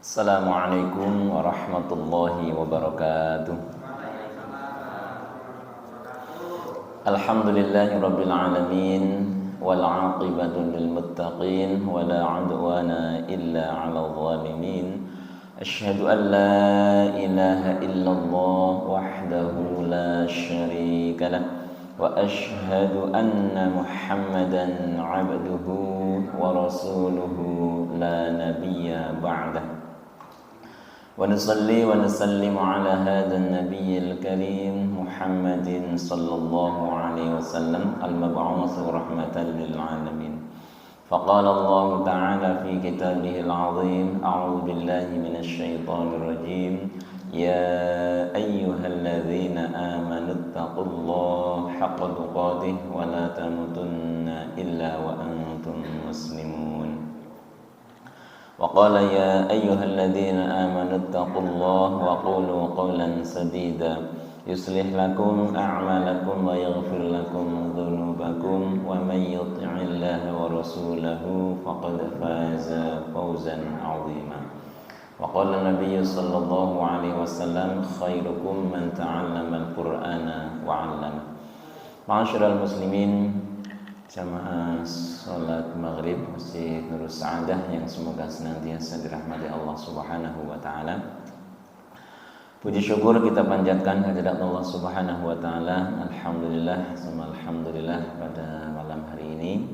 Assalamualaikum warahmatullahi wabarakatuh. Alhamdulillahi rabbil alamin wal 'aqibatu lil muttaqin wala 'udwana illa 'alal zalimin. Asyhadu an la ilaha illallah wahdahu la syarika lah wa asyhadu anna Muhammadan 'abduhu wa rasuluhu la nabiyya ba'dah. ونصلي ونسلم على هذا النبي الكريم محمد صلى الله عليه وسلم المبعوث رحمة للعالمين. فقال الله تعالى في كتابه العظيم: أعوذ بالله من الشيطان الرجيم. يا أيها الذين آمنوا اتقوا الله حق تقاته ولا تموتن إلا وأنتم مسلمون. وقال يا أيها الذين آمنوا اتقوا الله وقولوا قولا سديدا يصلح لكم أعمالكم ويغفر لكم ذنوبكم ومن يطع الله ورسوله فقد فاز فوزا عظيما. وقال النبي صلى الله عليه وسلم: خيركم من تعلم القرآن وعلمه. Ma'asyiral muslimin, jamaah salat maghrib Masjid Nurul Sa'adah yang semoga senantiasa dirahmati Allah Subhanahu wa taala. Puji syukur kita panjatkan kehadirat Allah Subhanahu wa taala. Alhamdulillah, alhamdulillah, pada malam hari ini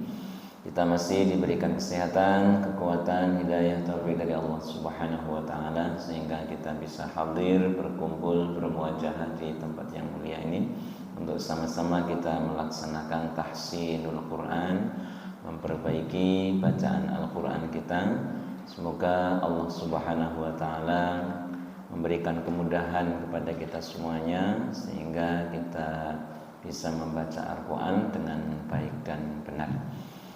kita masih diberikan kesehatan, kekuatan, hidayah, taufik dari Allah Subhanahu wa taala sehingga kita bisa hadir, berkumpul, bermuajahah di tempat yang mulia ini untuk sama-sama kita melaksanakan tahsinul Quran, memperbaiki bacaan Al-Quran kita. Semoga Allah Subhanahu wa taala memberikan kemudahan kepada kita semuanya sehingga kita bisa membaca Al-Quran dengan baik dan benar.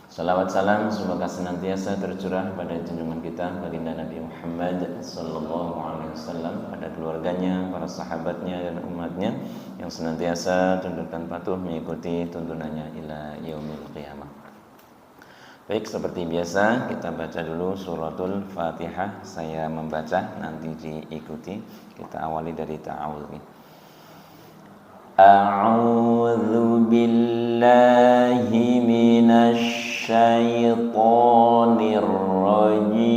Salawat salam semoga senantiasa tercurah pada junjungan kita baginda Nabi Muhammad sallallahu alaihi wasallam, pada keluarganya, para sahabatnya dan umatnya yang senantiasa tunduk dan patuh mengikuti tuntunannya ila yaumil qiyamah. Baik, seperti biasa kita baca dulu suratul Fatihah. Saya membaca, nanti diikuti. Kita awali dari ta'awudz. A'udzu billahi minasy syaithanir rajim.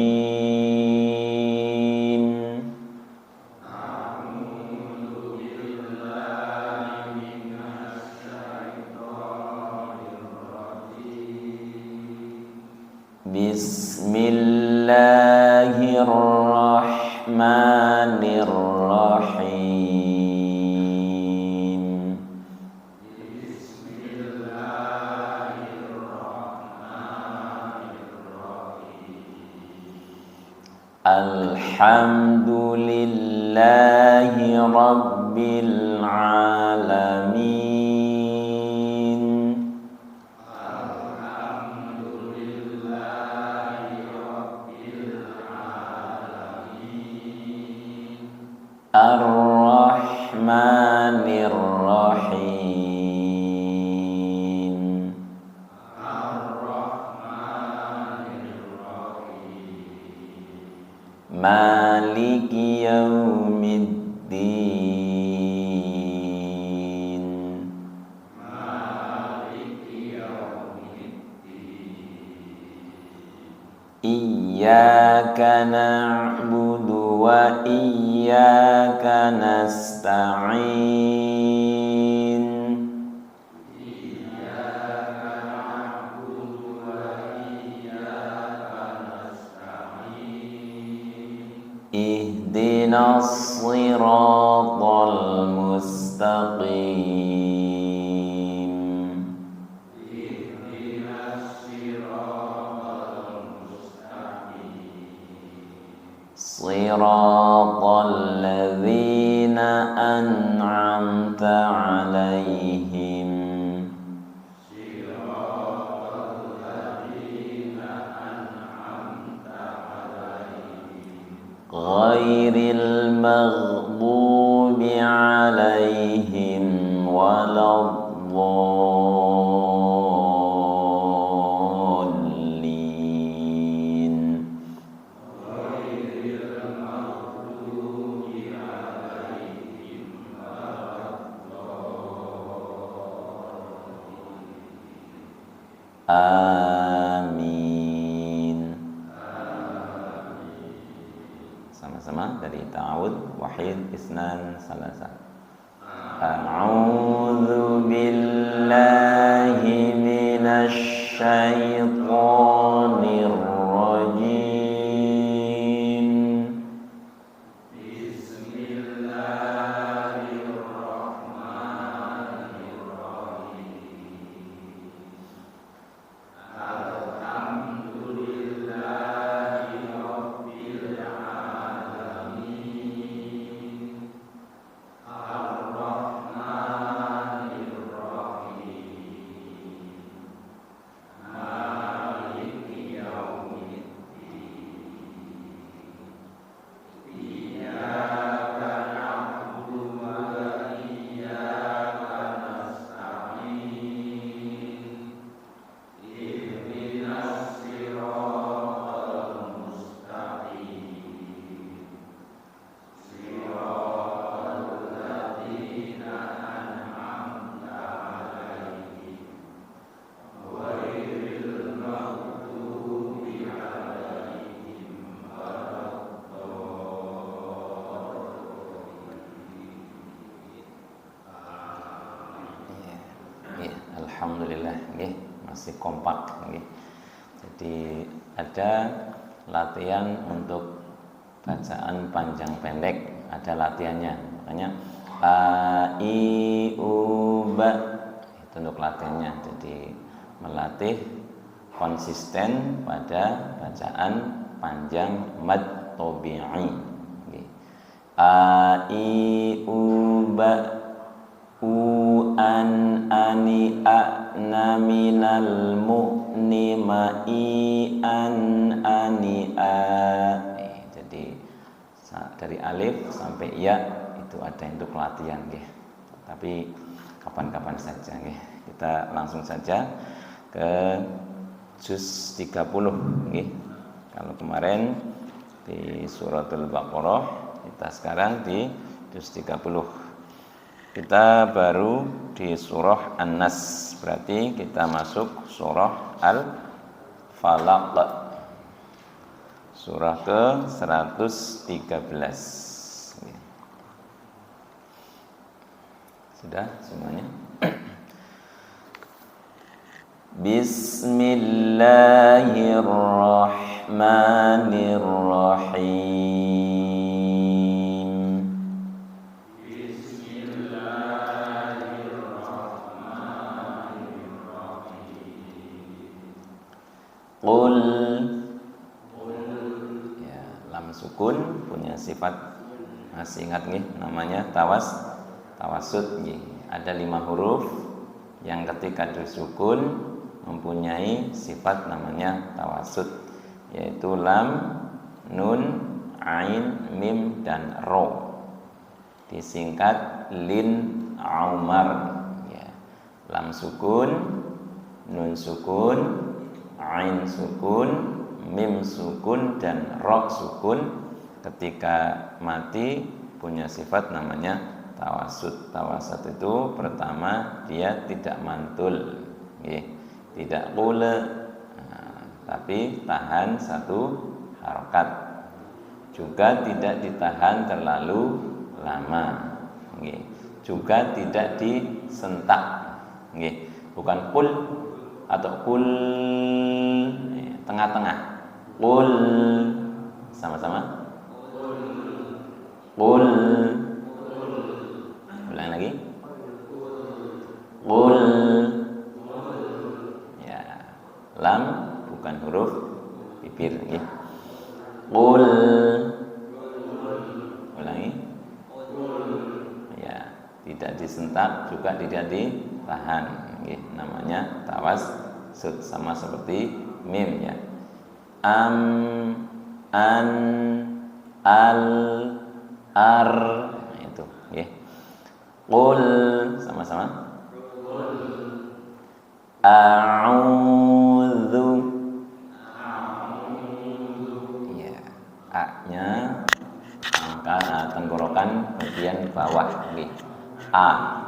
A'udzu billahi minasy syaithanir rajim. Bismillahirrahmanirrahim. Alhamdulillahi rabbil alamin. Alhamdulillahi rabbil alamin. Ar-Rahmanir Rahim. Maliki yaumiddin. Maliki yaumiddin. Iyyaka na'budu wa iyyaka nasta'in. Ihdinas siratal mustaqim. Ihdinas siratal mustaqim. Siratal ladzina an'amta 'alaihim. Ghairil maghdubi 'alaihim waladdallin. Amin. Sama-sama dari ta'awud, wahid, isnan, salasa. A'udzu billahi minasy syaithanir rajim. Alhamdulillah, masih kompak. Jadi ada latihan untuk bacaan panjang pendek, ada latihannya. Makanya a i u ba itu untuk latihannya. Jadi melatih konsisten pada bacaan panjang mad tabi'i. A i u ba u an ani a na minal mu'ni ma i an ani a. Jadi dari alif sampai ya itu ada untuk latihan tapi kapan-kapan saja kita langsung saja ke juz 30 Kalau kemarin di suratul Baqarah, kita sekarang di juz 30. Kita baru di surah An-Nas, berarti kita masuk surah Al-Falaq, surah ke 113. Sudah semuanya? Bismillahirrahmanirrahim. Qul, ya, lam sukun punya sifat, masih ingat namanya tawasud. Ada 5 huruf yang ketika disukun mempunyai sifat namanya tawasud, yaitu lam, nun, ain, mim, dan ro. Disingkat lin aumar. Lam sukun, nun sukun, ain sukun, mim sukun, dan ro sukun. Ketika mati punya sifat namanya tawasud. Tawasud itu pertama dia tidak mantul, tidak qula, tapi tahan satu harokat. Juga tidak ditahan terlalu lama, juga tidak disentak, bukan qul atau kul tengah-tengah. Kul sama-sama. Kul. Ulang lagi. Kul. Ya, lam bukan huruf bibir. Kul. Ulangi. Ya, tidak disentak juga tidak ditahan. Namanya tawasud, sama seperti mim ya. Am, an, al, ar, itu Qul sama-sama. A'udzu. Ya, a-nya angka tenggorokan bagian bawah A.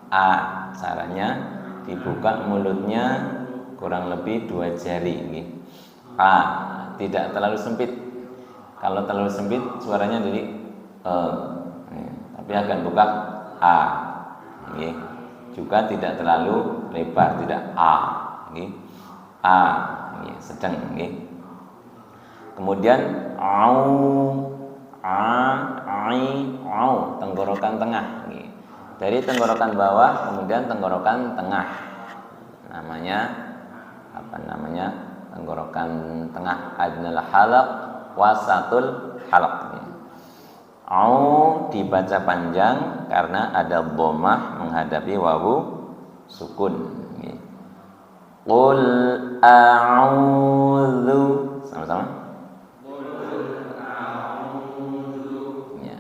A, caranya dibuka mulutnya kurang lebih 2 jari nggih. A, tidak terlalu sempit. Kalau terlalu sempit suaranya jadi tapi agak buka A nggih. Juga tidak terlalu lebar, tidak A nggih. A nggih, sedang nggih. Kemudian au, au, tenggorokan tengah nggih. Dari tenggorokan bawah kemudian tenggorokan tengah. Namanya apa namanya? Tenggorokan tengah, adnal halaq, wasatul halaq. Au dibaca panjang karena ada dhammah menghadapi wawu sukun. Qul a'udzu, sama-sama. Ya,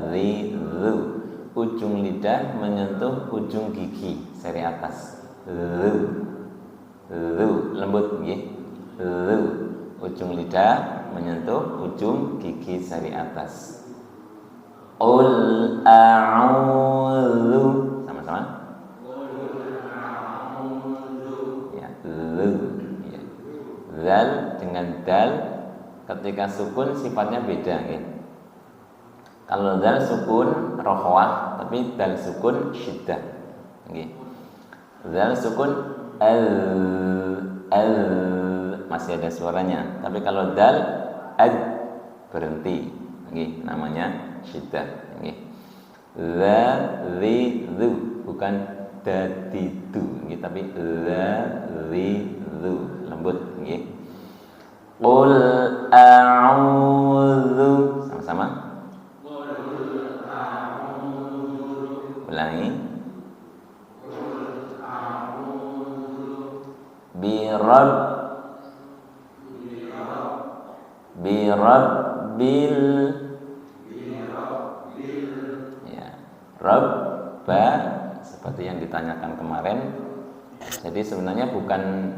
dzu, ujung lidah menyentuh ujung gigi seri atas. Lembut nggih. Ujung lidah menyentuh ujung gigi seri atas. Qul a'udzu, sama-sama. Ya, ya. Zal dengan dal ketika sukun sifatnya beda nggih. Kalau dal sukun rokhwah, tapi dal sukun syiddah nggih. Dal sukun al masih ada suaranya, tapi kalau dal ad berhenti nggih, namanya syiddah nggih. Dzu bukan dadidu nggih, tapi dzu lembut nggih. Qul a'udzu, sama-sama. Ulangi. Birabbil ya, Rabba seperti yang ditanyakan kemarin. Jadi sebenarnya bukan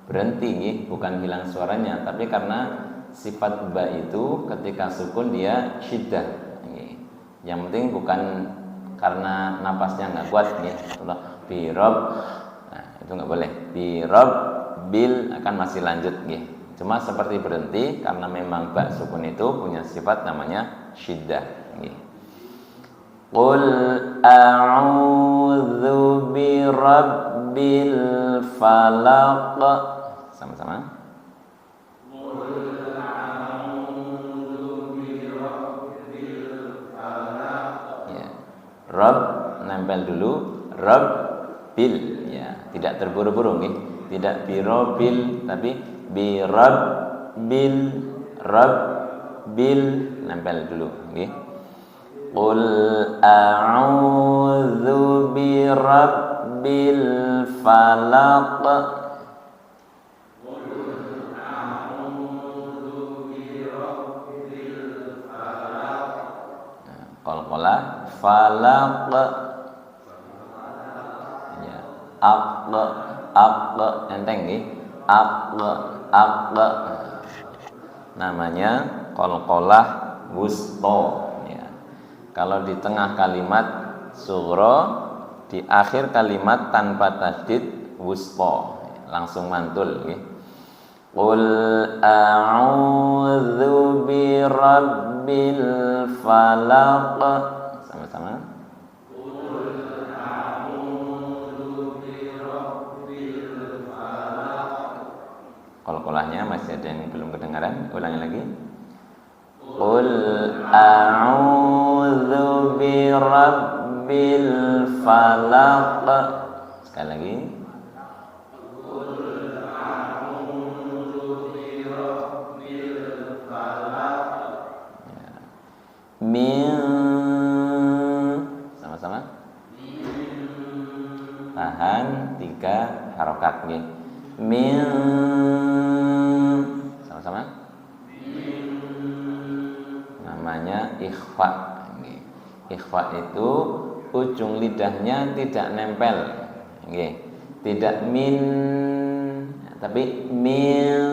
berhenti, bukan hilang suaranya, tapi karena sifat ba itu ketika sukun dia syiddah. Yang penting bukan karena napasnya nggak kuat nih. Birob, nah itu nggak boleh. Birob bil akan masih lanjut nih. Cuma seperti berhenti karena memang ba sukun itu punya sifat namanya syiddah. Qul a'udzu birabbil falaq, sama-sama. Qul a'udzu birabbil falaq. Ya. Rabb nempel dulu, rabbil ya, tidak terburu-buru nih. Tidak birobil tapi birabbil, rabbil nempel dulu nggih. Qul a'udzu birabbil falaq. Qul a'udzu birabbil falaq. Qalqalah falaq. Ya, aq enteng nggih. Aq namanya qalqalah wusta. Kalau di tengah kalimat sughra, di akhir kalimat tanpa tasydid wusta, langsung mantul nggih. Qul a'udzu birabbil falaq, sama-sama. Qul a'udzu birabbil falaq. Qalqalahnya masih ada yang belum kedengaran, ulangi lagi. Qul a'udzu birabbil falaq. Sekali lagi. Qul a'udzu birabbil falaq. Ya. Min, sama-sama. Tahan 3 harokat nggih. Min, sama-sama. Namanya ikhfa. Ikhfa itu ujung lidahnya tidak nempel, tidak min, tapi min,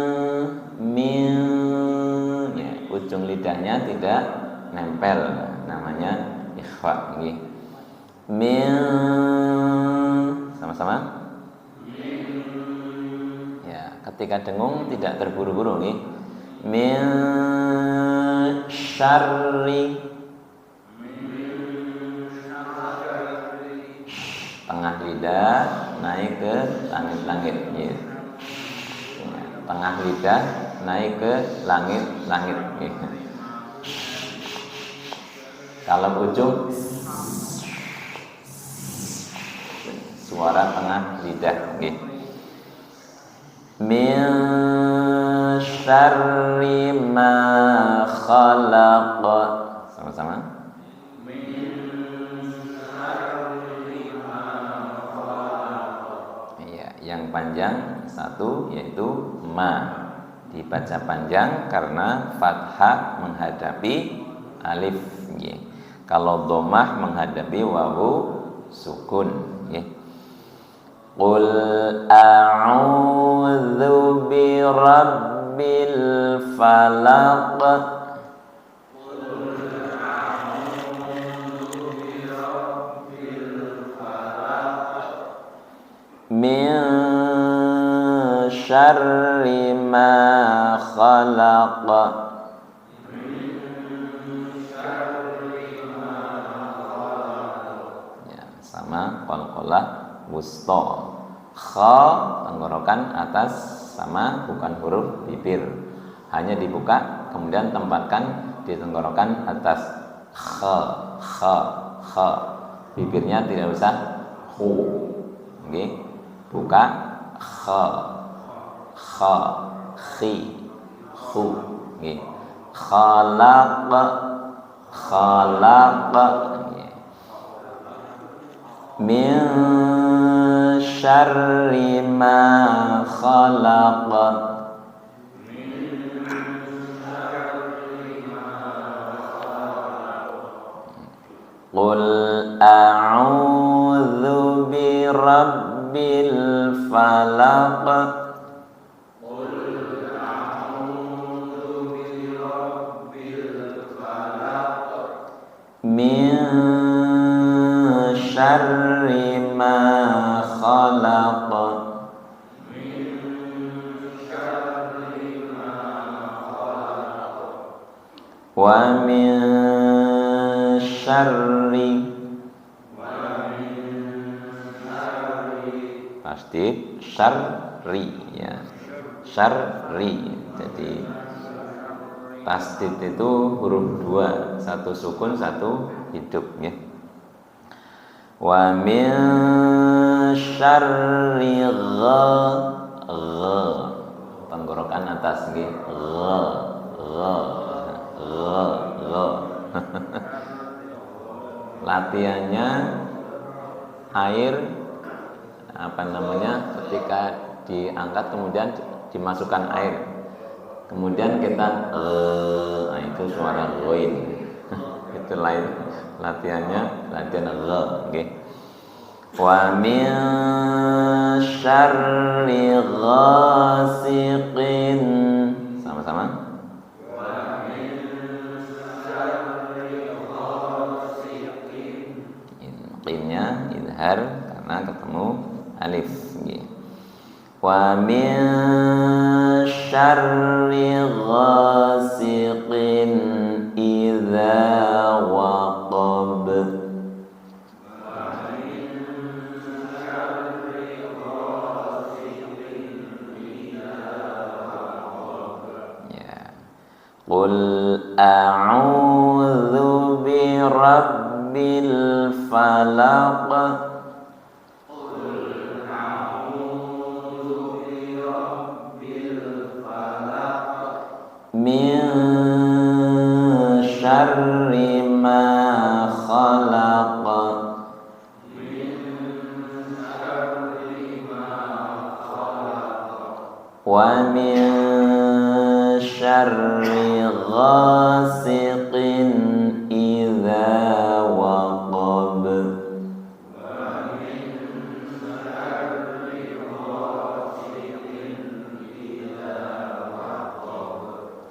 ya, ujung lidahnya tidak nempel, namanya ikhfa. Min, sama-sama. ketika dengung tidak terburu-buru nggih. Min syarri, tengah lidah naik ke langit-langit ya. Tengah lidah naik ke langit-langit ya. Kalau ujung suara tengah lidah nggih. Min syarri ma khalaq. Sama-sama. Iya, yang panjang satu yaitu ma. Dibaca panjang karena fathah menghadapi alif nggih. Kalau dhammah menghadapi wawu sukun nggih. Qul a'udzu birabbil falaq. Min syarri ma khalaq. Ya, sama qalqalah wusta. Kha tenggorokan atas sama bukan huruf bibir. Hanya dibuka kemudian tempatkan di tenggorokan atas. Kha. Bibirnya tidak usah hu. Nggih. Buka kha. Khi. Hu. Nggih. Khalaq. Min syarri ma khalaq. Qul a'udzu birabbil falaq. Min syarri ma khalaq. Wa min syarri, pasti syarri ya, syarri. Jadi tasdid itu huruf dua, satu sukun satu hidup ya. Wa min syarri tenggorokan atas nggih. Latihannya air ketika diangkat kemudian dimasukkan air. Kemudian kita itu suara ghain. Itu lain latihan nggih. Wa min syarri ghasiqin. Sama-sama. Wa min syarri ghasiqin. Qimnya idhar karena ketemu alif nggih. Wa min syarri ghasiqin idza waqab. Ya. Qul a'udzu birabbil falaq. Min syarri ma khalaq. Wa min syarri ghasiqin idza waqab.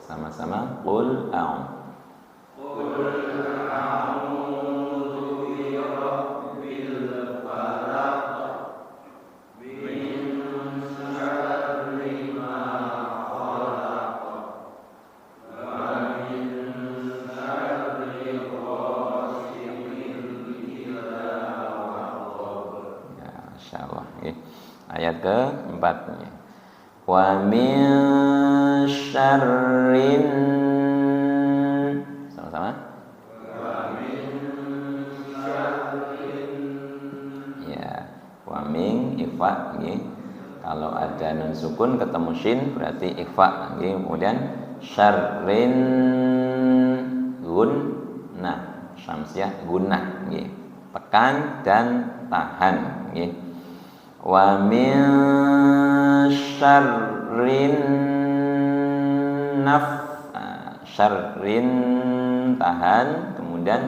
Sama-sama. Qul a'udzu. Min syarri ma ayat keempat. Wa min syarrin, sama-sama. Ya, wa min ikhfa nggih. Kalau ada nun sukun ketemu shin berarti ikhfa nggih. Kemudian syarrin gunnah, syamsiah gunnah nggih. Tekan dan tahan nggih. Wa min syarrin syarrin tahan, kemudian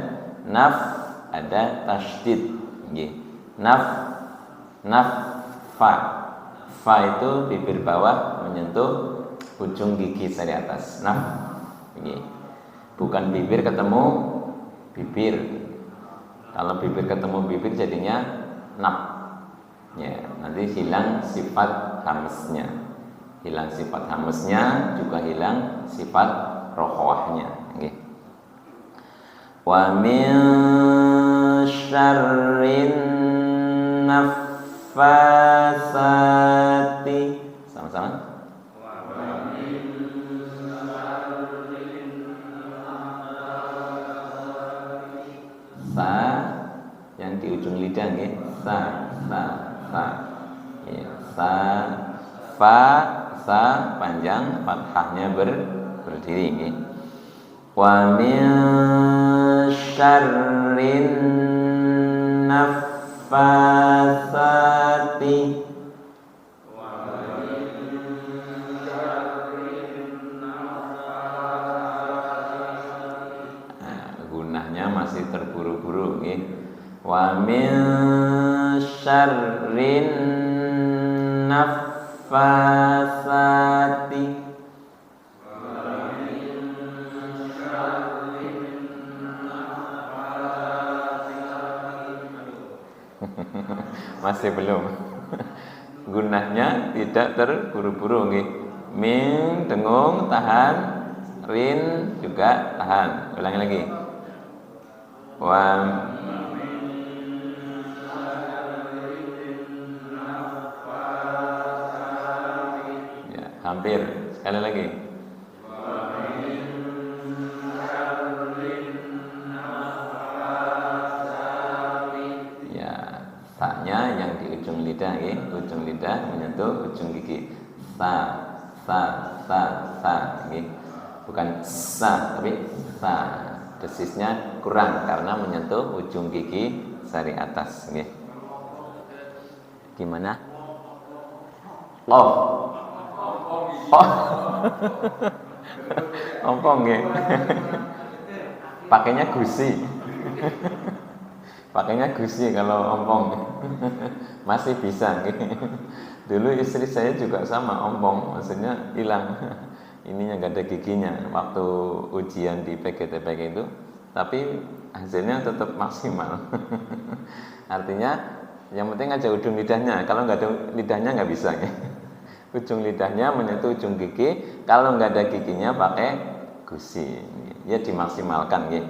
ada tasydid nggih. Fa itu bibir bawah menyentuh ujung gigi sari atas. Nggih. Bukan bibir ketemu bibir. Kalau bibir ketemu bibir jadinya naf. Ya, nanti hilang sifat hamesnya. Hilang sifat hamesnya, juga hilang sifat rokhawahnya. Nggih. Wa min syarrin naffasati, sama-sama. Sa yang di ujung lidah nggih. Sa. Ya, sa panjang, fathahnya berdiri nggih. Wa min syarrin naffasati, gunahnya masih terburu-buru nggih. Wa min syarrin naffasati, masih belum. Gunahnya tidak terburu-buru nggih. Min dengung tahan, rin juga tahan. Ulangi lagi. Wa ya, hampir. Sekali lagi. Ya, saknya yang di ujung lidah nggih, ujung lidah menyentuh ujung gigi. Sa nggih. Bukan sa tapi sa. Desisnya kurang karena menyentuh ujung gigi sari atas nggih. Gimana? Ompong nggih. Pakainya gusi. Pakainya gusi kalau ompong. Masih bisa nggih. Dulu istri saya juga sama ompong, maksudnya hilang. Ininya nggak ada giginya waktu ujian di PGTPG itu, tapi hasilnya tetap maksimal. Artinya yang penting aja ujung lidahnya. Kalau nggak ada lidahnya nggak bisa ya. Ujung lidahnya menyentuh ujung gigi. Kalau nggak ada giginya pakai gusi. Ya dimaksimalkan ya.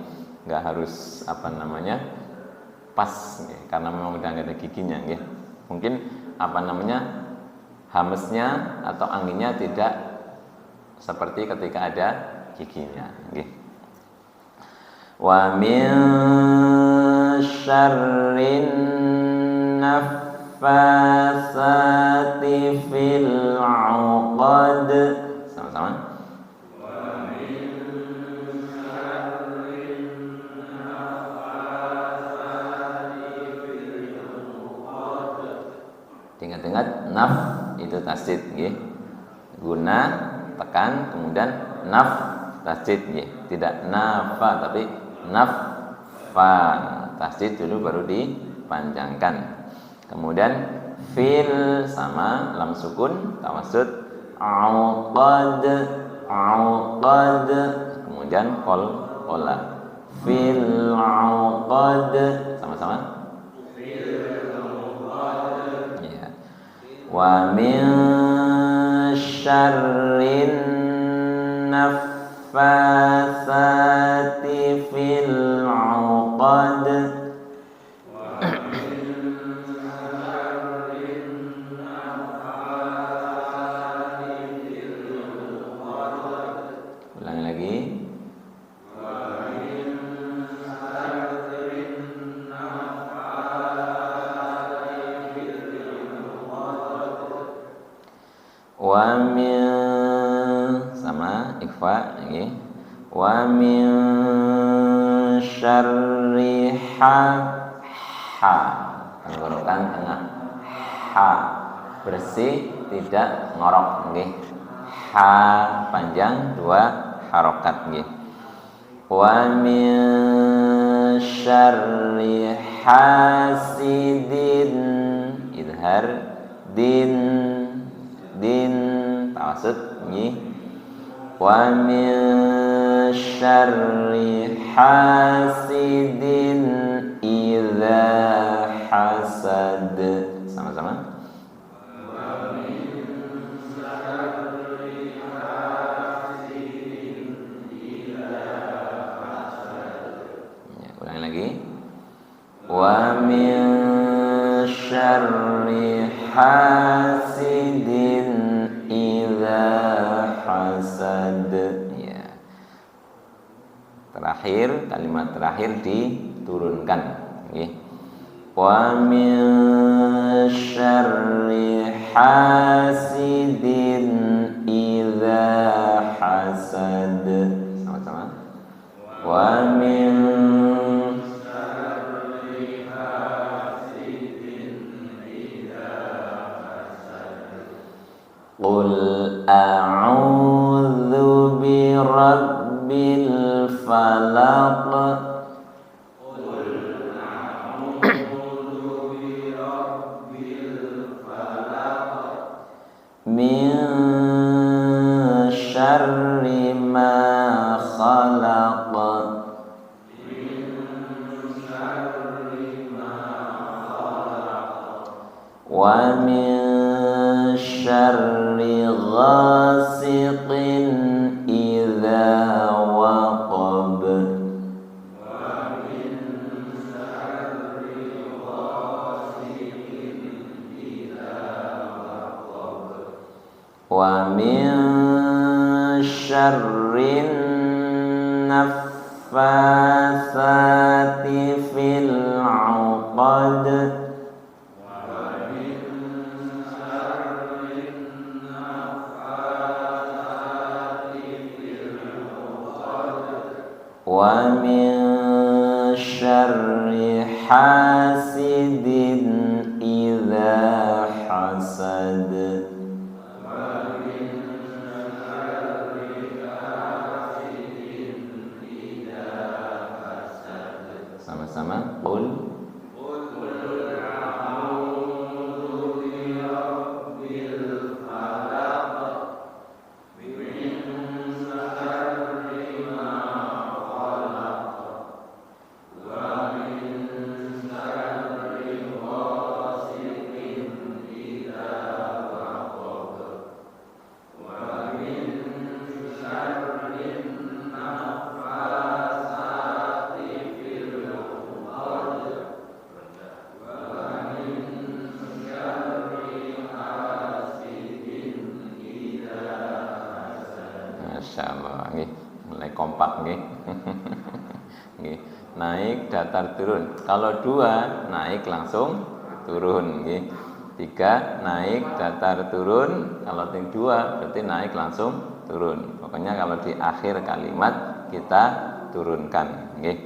Nggak harus pas ya. Karena memang udah nggak ada giginya ya. Mungkin hamesnya atau anginnya tidak seperti ketika ada giginya nggih. Wa min syarrin naffasati fil 'uqad, sama-sama. Wa min syarrin naffasati fil 'uqad. Ingat-ingat naf itu tasdid nggih. Guna tekan, kemudian naf tasdid nggih. Tidak nafa tapi naffa. Tasdid dulu baru dipanjangkan. Kemudian fil sama lam sukun tawassut, auqad, kemudian qola. Fil auqad, sama-sama. Fil auqad. Ya. Wa min syarrin naffasati fil 'uqad. Wa min syarrin naffasati Wa min syarri tenggorokan tengah, bersih tidak ngorok nggih. Panjang 2 harokat nggih. Wa min syarri hasidin, idhar din tawassut nggih. Wa min syarri hasidin idza hasad. Sama-sama. Ulangi lagi. Wa min syarri hasidin idza hasad. Ya. Terakhir, kalimat terakhir diturunkan nggih. Wa min syarri hasidin idza hasad. Sama-sama. Wa min syarri hasidin idza hasad. Qul a'udzu bi rabbil falaq. Min syarri ma khalaq. Wa min syarri ghasiqin idza waqab. Wa min syarrin naffatsati fil 'uqad. Wa min syarri hasidin idza hasad. Sama-sama. Qul a'udzu bi rabbil falaq min syarri ma khalaq wa min syarri ghasiqin idza waqab wa min syarri naffatsati fil 'uqad wa min syarri hasidin idza hasad. Masyaallah nggih, mulai kompak nggih. Nggih, naik datar turun. Kalau 2 naik langsung turun nggih. 3 naik datar turun, kalau yang 2 berarti naik langsung turun. Pokoknya kalau di akhir kalimat kita turunkan nggih.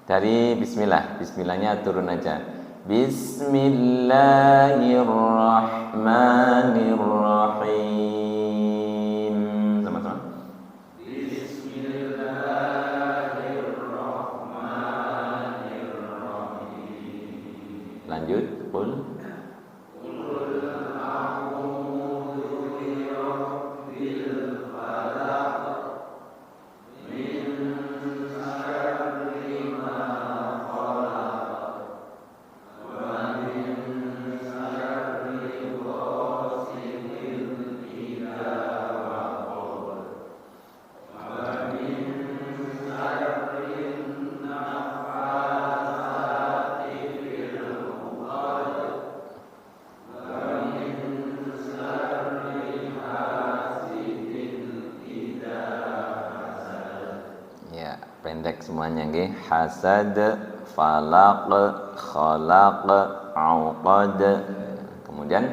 Dari bismillah, bismillahnya turun aja. Bismillahirrahmanirrahim. Sama-sama. Bismillahirrahmanirrahim. Lanjut, qul pendek semuanya nggih. Hasad, falaq, khalaq, auqad. Kemudian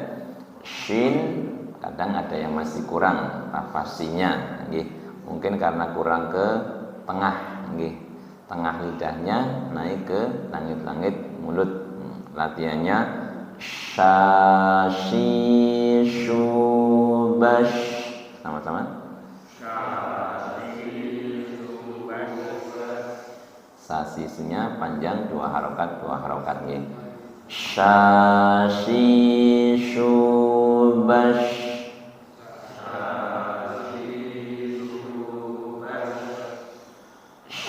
shin kadang ada yang masih kurang nafasinya nggih. Mungkin karena kurang ke tengah nggih. Tengah lidahnya naik ke langit-langit mulut. Latihannya syashishubash. Sama-sama. Sasisunya panjang 2 harokat nggih. Syashishubash.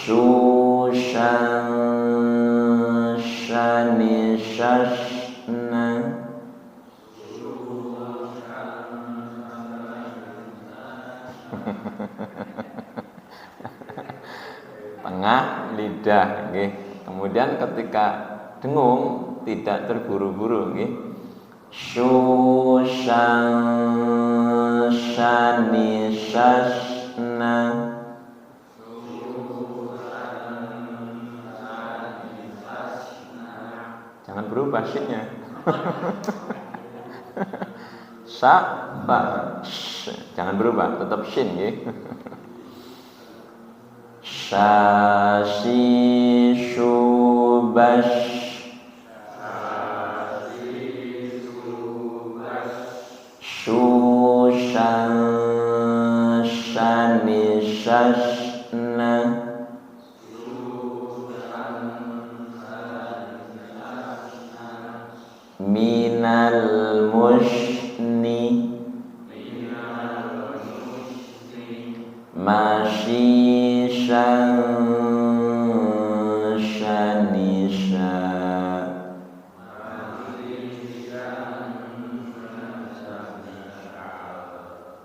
Shushan shani shashna. Tengah lidah nggih. Kemudian ketika dengung tidak terburu-buru nggih. Shushan shani shashna. Jangan berubah shinnya. Sa ba sh. Jangan berubah, tetap shin nggih. Shashishubash. Shushan shani shashna. Minal mushni. Mashishan shanisha.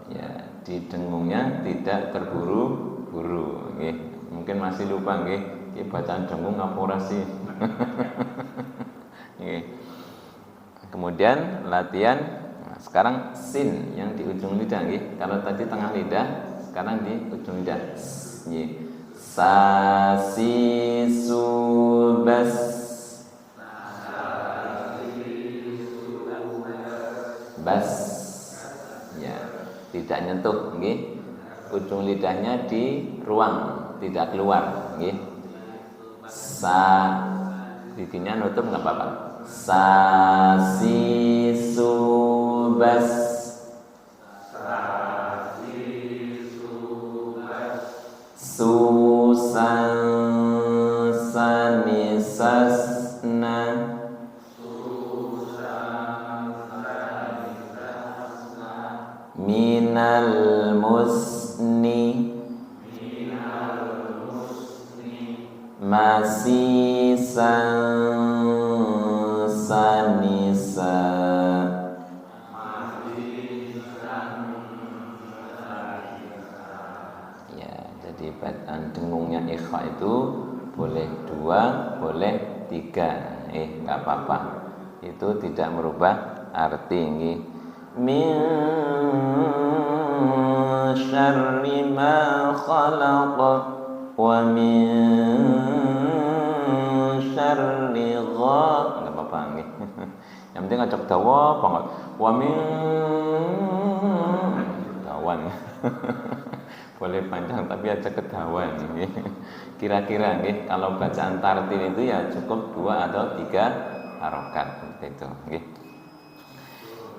Ya, di dengungnya tidak terburu-buru nggih. Mungkin masih lupa nggih, iki bacaan dengung apa ora sih? Nggih. Kemudian latihan, nah sekarang sin yang di ujung lidah nggih. Kalau tadi tengah lidah, sekarang di ujung lidah. Nggih. Sasisubas. Bas. Ya, tidak nyentuh nggih. Ujung lidahnya di ruang, tidak keluar nggih. Giginya nutup enggak apa-apa. Sasisubas. Susan sanisasna. Minal musni. Masisan sanisa. Ya, jadi bacaan dengungnya ikhfa itu boleh 2, boleh 3. Enggak apa-apa. Itu tidak merubah arti nggih. Min syarri ma khalaq wa min syarri enggak apa-apa nggih. Yang penting ajak dawa banget. Wa min dawan. Boleh panjang tapi aja kedawan nggih. Kira-kira nggih kalau bacaan tartil itu ya cukup 2 atau 3 harokat seperti itu nggih.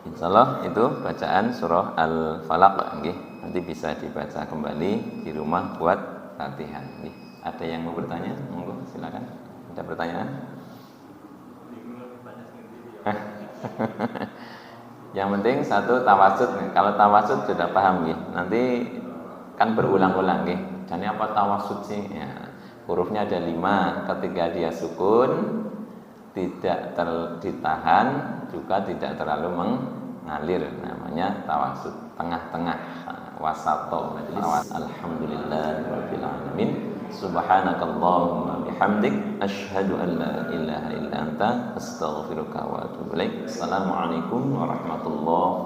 Insyaallah itu bacaan surah Al-Falaq nggih. Nanti bisa dibaca kembali di rumah buat latihan nggih. Ada yang mau bertanya? Monggo silakan. Ada pertanyaan? Yang penting satu tawasud nih. Kalau tawasud sudah paham nggih. Nanti kan berulang-ulang nggih. Jadi apa tawasud sih? Ya, hurufnya ada 5. Ketika dia sukun tidak ditahan juga tidak terlalu mengalir, namanya tawasud, tengah-tengah, wasato. Alhamdulillahirabbil alamin. Subhanakallahumma bihamdik asyhadu an la ilaha illa anta astaghfiruka wa atubu ilaik. Assalamualaikum warahmatullahi